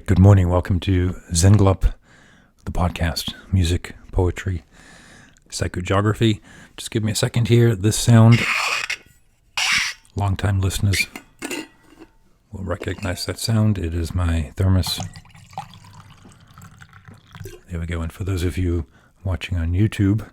Good morning. Welcome to Zenglup, the podcast, music, poetry, psychogeography. Just give me a second here. This sound, longtime listeners will recognize that sound. It is my thermos. There we go. And for those of you watching on YouTube,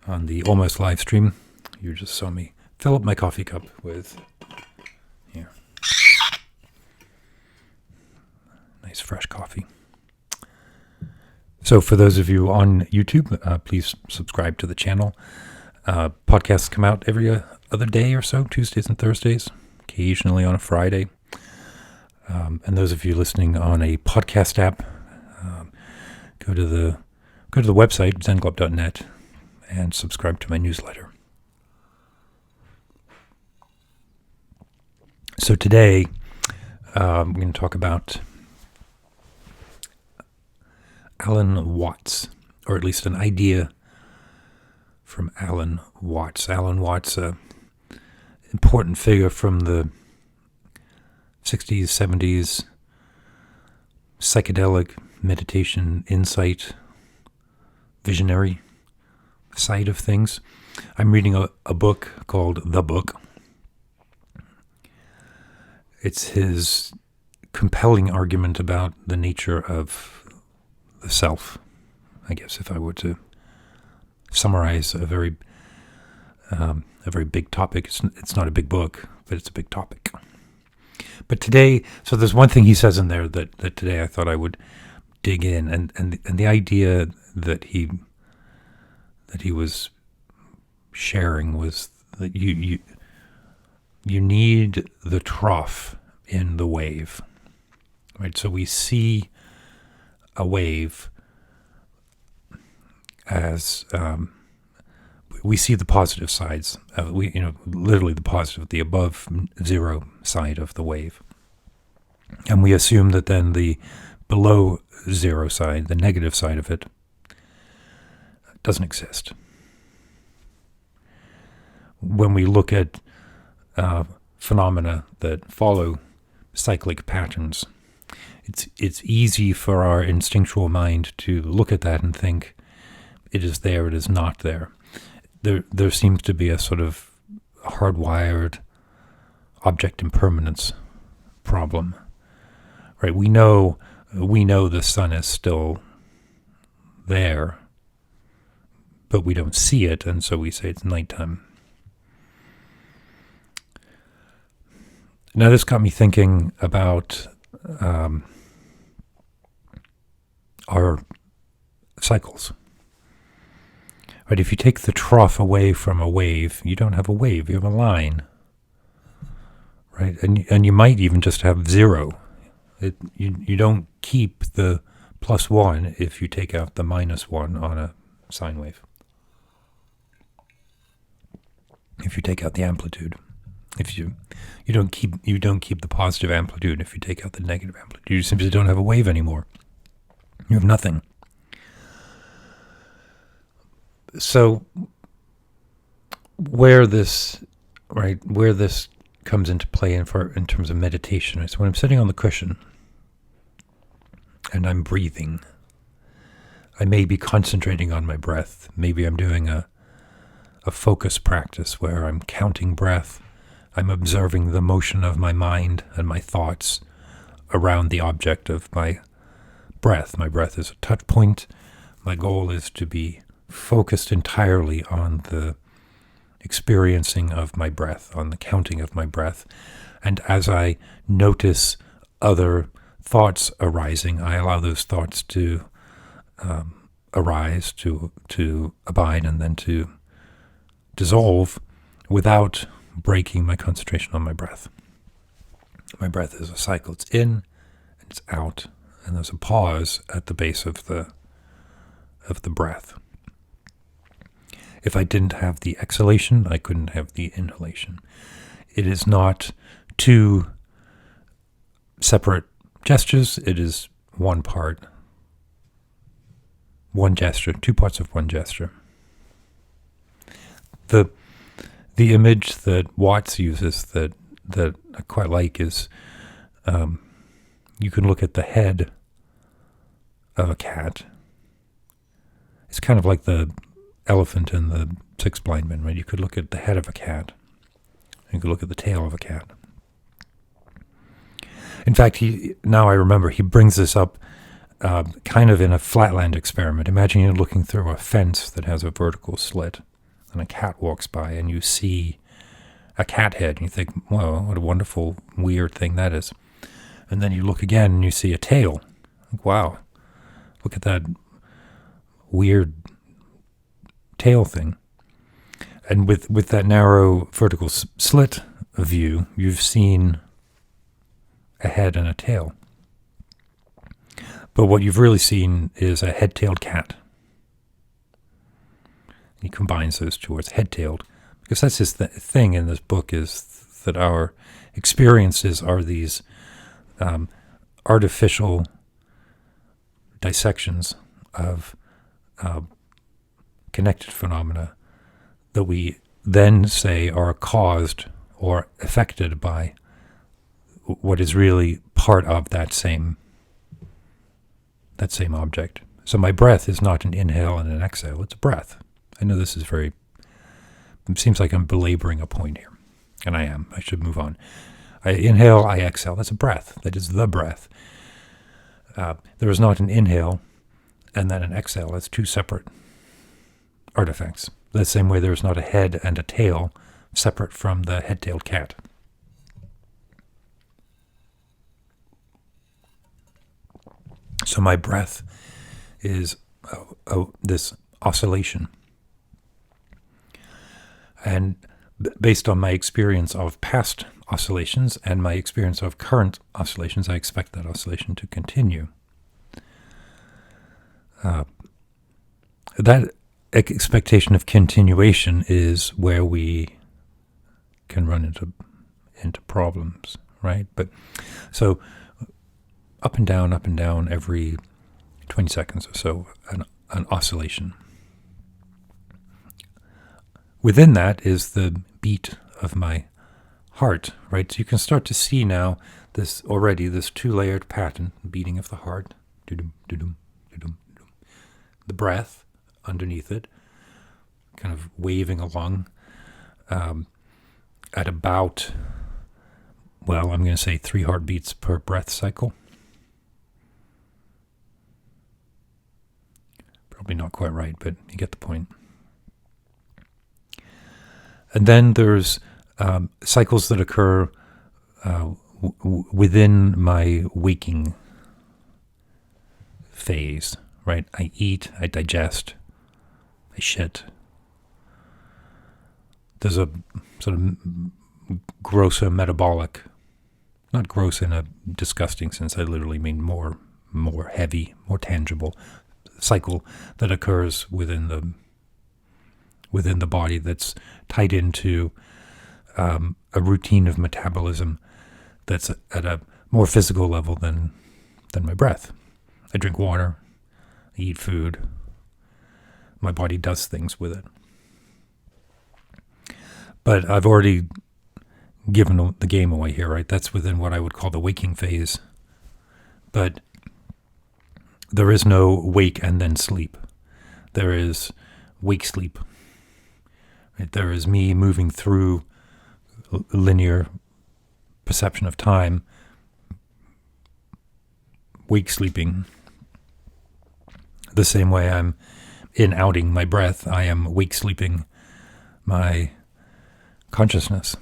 on the almost live stream, you just saw me fill up my coffee cup with nice fresh coffee. So for those of you on YouTube, please subscribe to the channel. Podcasts come out every other day or so, Tuesdays and Thursdays, occasionally on a Friday. And those of you listening on a podcast app, go to the website, zenglup.net, and subscribe to my newsletter. So today, I'm going to talk about Alan Watts, or at least an idea from Alan Watts. Alan Watts, an important figure from the 60s, 70s, psychedelic meditation, insight, visionary side of things. I'm reading a book called The Book. It's his compelling argument about the nature of the self, I guess, if I were to summarize a very big topic. It's not a big book, but it's a big topic. But today, so there's one thing he says in there that today I thought I would dig in, and the idea that he was sharing was that you need the trough in the wave, right? So we see a wave as we see the positive sides. Literally the positive, the above zero side of the wave, and we assume that then the below zero side, the negative side of it, doesn't exist. When we look at phenomena that follow cyclic patterns, it's easy for our instinctual mind to look at that and think it is there, it is not there. There seems to be a sort of hardwired object impermanence problem, right? We know the sun is still there, but we don't see it, and so we say it's nighttime. Now this got me thinking about our cycles. Right, if you take the trough away from a wave, you don't have a wave, you have a line. Right? And you might even just have zero. You don't keep the +1 if you take out the -1 on a sine wave. If you take out the amplitude. If you don't keep the positive amplitude if you take out the negative amplitude. You simply don't have a wave anymore. You have nothing. So where this comes into play in terms of meditation is when I'm sitting on the cushion and I'm breathing. I may be concentrating on my breath. Maybe I'm doing a focus practice where I'm counting breath. I'm observing the motion of my mind and my thoughts around the object of my breath. My breath is a touch point. My goal is to be focused entirely on the experiencing of my breath, on the counting of my breath. And as I notice other thoughts arising, I allow those thoughts to arise, to abide, and then to dissolve without breaking my concentration on my breath. My breath is a cycle. It's in and it's out, and there's a pause at the base of the breath. If I didn't have the exhalation, I couldn't have the inhalation. It is not two separate gestures. It is one part, one gesture, two parts of one gesture. The image that Watts uses that I quite like is you can look at the head of a cat. It's kind of like the elephant in the Six Blind Men, right? You could look at the head of a cat. You could look at the tail of a cat. In fact, now I remember, he brings this up kind of in a flatland experiment. Imagine you're looking through a fence that has a vertical slit, and a cat walks by, and you see a cat head, and you think, wow, what a wonderful, weird thing that is. And then you look again, and you see a tail. Wow, look at that weird tail thing. And with that narrow vertical slit view, you've seen a head and a tail. But what you've really seen is a head-tailed cat. He combines those two words, head-tailed, because that's his thing in this book, is that our experiences are these artificial dissections of connected phenomena that we then say are caused or affected by what is really part of that same object. So my breath is not an inhale and an exhale, it's a breath. I know this is it seems like I'm belaboring a point here, and I am. I should move on. I inhale, I exhale, that's a breath. That is the breath. There is not an inhale and then an exhale. That's two separate artifacts. The same way there is not a head and a tail separate from the head-tailed cat. So my breath is this oscillation. And based on my experience of past oscillations and my experience of current oscillations, I expect that oscillation to continue. That expectation of continuation is where we can run into problems, right? But so up and down every 20 seconds or so, an oscillation. Within that is the beat of my heart, right? So you can start to see now this two-layered pattern, beating of the heart, doo-dum, doo-dum, doo-dum, doo-dum. The breath underneath it, kind of waving along at about, well, I'm going to say 3 heartbeats per breath cycle. Probably not quite right, but you get the point. And then there's cycles that occur within my waking phase, right? I eat, I digest, I shit. There's a sort of grosser metabolic, not gross in a disgusting sense, I literally mean more heavy, more tangible cycle that occurs within the body that's tied into a routine of metabolism that's at a more physical level than my breath. I drink water, I eat food, my body does things with it. But I've already given the game away here, right? That's within what I would call the waking phase. But there is no wake and then sleep. There is wake-sleep. Right? There is me moving through linear perception of time, wake-sleeping. The same way I'm in-outing my breath, I am wake-sleeping my consciousness.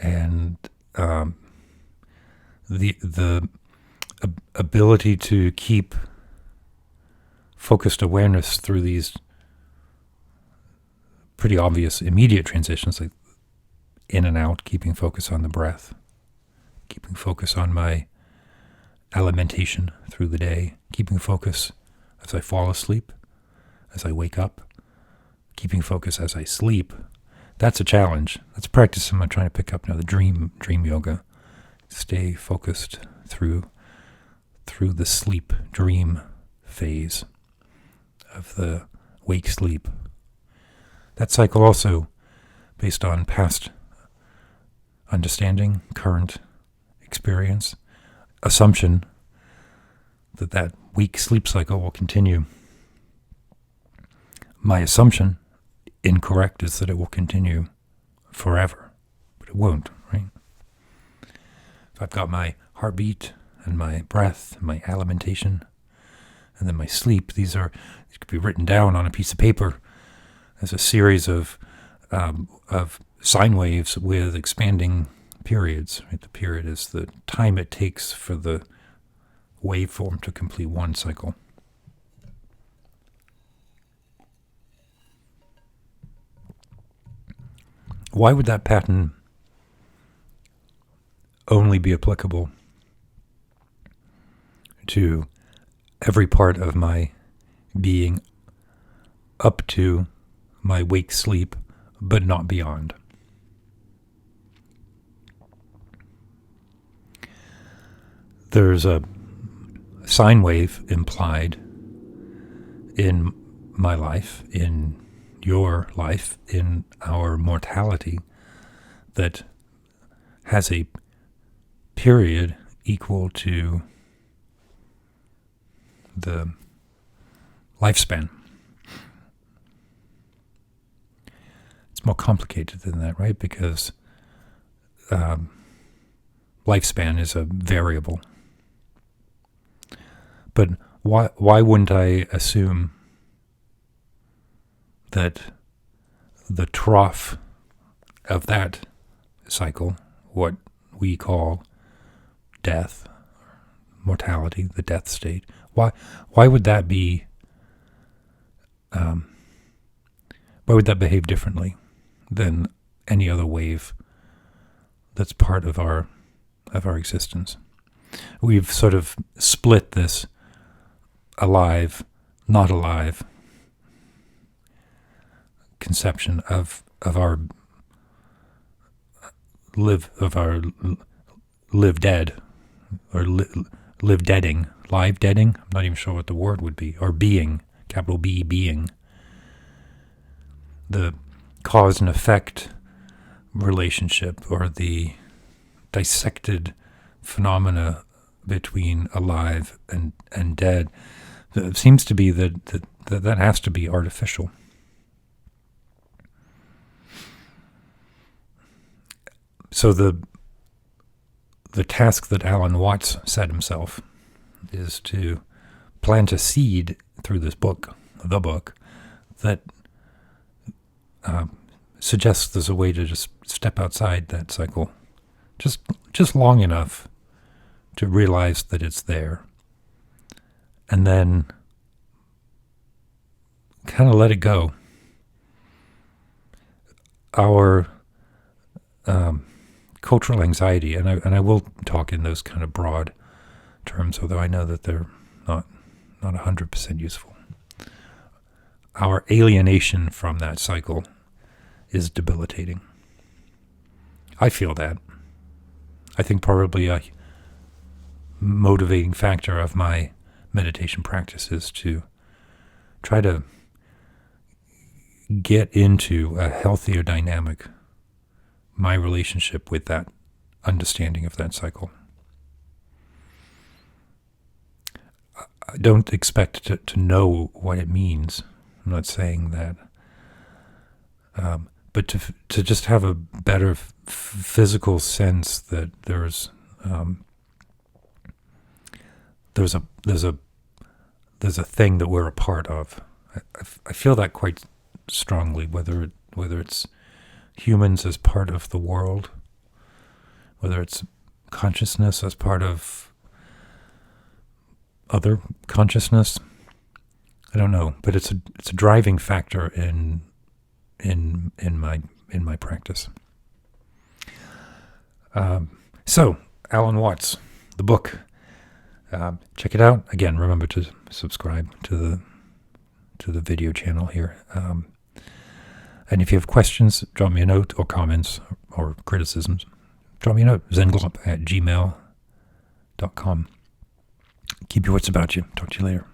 And the ability to keep focused awareness through these pretty obvious immediate transitions, like in and out, keeping focus on the breath, keeping focus on my alimentation through the day, keeping focus as I fall asleep, as I wake up, keeping focus as I sleep. That's a challenge. That's a practice I'm trying to pick up now, the dream yoga. Stay focused through the sleep dream phase of the wake sleep. That cycle also based on past understanding, current experience, assumption that weak sleep cycle will continue. My assumption, incorrect, is that it will continue forever, but it won't, right? If I've got my heartbeat and my breath, and my alimentation, and then my sleep, these could be written down on a piece of paper as a series of sine waves with expanding periods. Right? The period is the time it takes for the waveform to complete one cycle. Why would that pattern only be applicable to every part of my being up to my wake sleep, but not beyond? There's a sine wave implied in my life, in your life, in our mortality, that has a period equal to the lifespan. It's more complicated than that, right? Because lifespan is a variable. But why wouldn't I assume that the trough of that cycle, what we call death, mortality, the death state, why would that be? Why would that behave differently than any other wave that's part of our existence? We've sort of split this alive, not alive conception of our live dead, or live deading, live deading. I'm not even sure what the word would be, or being, capital B, being. The cause and effect relationship, or the dissected phenomena between alive and dead, it seems to be that has to be artificial. So the task that Alan Watts set himself is to plant a seed through this book, that suggests there's a way to just step outside that cycle, just long enough to realize that it's there, and then kind of let it go. Our cultural anxiety, and I will talk in those kind of broad terms, although I know that they're not 100% useful. Our alienation from that cycle is debilitating. I feel that. I think probably a motivating factor of my meditation practice is to try to get into a healthier dynamic, my relationship with that understanding of that cycle. I don't expect to know what it means. I'm not saying that. But to just have a better physical sense that there's a thing that we're a part of. I feel that quite strongly, whether it's humans as part of the world, whether it's consciousness as part of other consciousness. I don't know, but it's a driving factor in my practice. So Alan Watts, the book. Check it out. Again, remember to subscribe to the video channel here. And if you have questions, drop me a note, or comments, or criticisms. Drop me a note, zenglop@gmail.com. Keep your wits about you. Talk to you later.